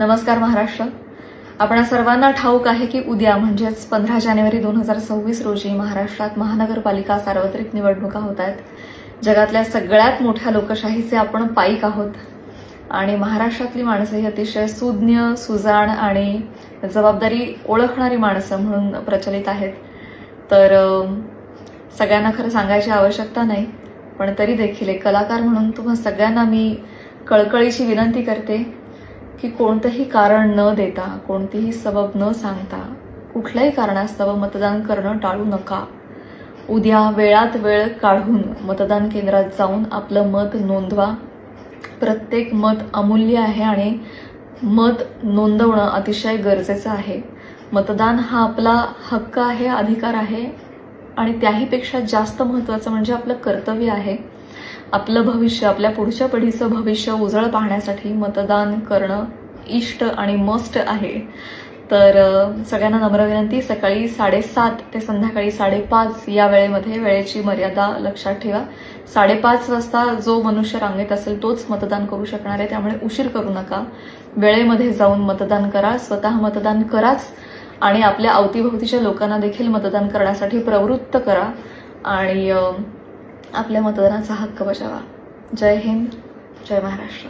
नमस्कार महाराष्ट्र. आपणा सर्वांना ठाऊक आहे की उद्या म्हणजेच 15 जानेवारी 2026 रोजी महाराष्ट्रात महानगरपालिका सार्वत्रिक निवडणुका होत आहेत. जगातल्या सगळ्यात मोठ्या लोकशाहीचे आपण पाईक आहोत आणि महाराष्ट्रातली माणसं ही अतिशय सुज्ञ, सुजाण आणि जबाबदारी ओळखणारी माणसं म्हणून प्रचलित आहेत. तर सगळ्यांना खरं सांगायची आवश्यकता नाही, पण तरी देखील एक कलाकार म्हणून तुम्हा सगळ्यांना मी कळकळीची विनंती करते की कोणतंही कारण न देता, कोणतीही सबब न सांगता, कुठल्याही कारणास्तव मतदान करणं टाळू नका. उद्या वेळात वेळ काढून मतदान केंद्रात जाऊन आपलं मत नोंदवा. प्रत्येक मत अमूल्य आहे आणि मत नोंदवणं अतिशय गरजेचं आहे. मतदान हा आपला हक्क आहे, अधिकार आहे आणि त्याहीपेक्षा जास्त महत्त्वाचं म्हणजे आपलं कर्तव्य आहे. आपलं भविष्य, आपल्या पुढच्या पिढीचं भविष्य उजळ पाहण्यासाठी मतदान करणं इष्ट आणि मस्ट आहे. तर सगळ्यांना नम्र विनंती, सकाळी 7:30 ते संध्याकाळी 5:30 या वेळेमध्ये, वेळेची मर्यादा लक्षात ठेवा. 5:30 वाजता जो मनुष्य रांगेत असेल तोच मतदान करू शकणार आहे, त्यामुळे उशीर करू नका. वेळेमध्ये जाऊन मतदान करा, स्वतः मतदान कराच आणि आपल्या अवतीभोवतीच्या लोकांना देखील मतदान करण्यासाठी प्रवृत्त करा आणि आपल्या मतदानाचा हक्क बजावा. जय हिंद, जय महाराष्ट्र.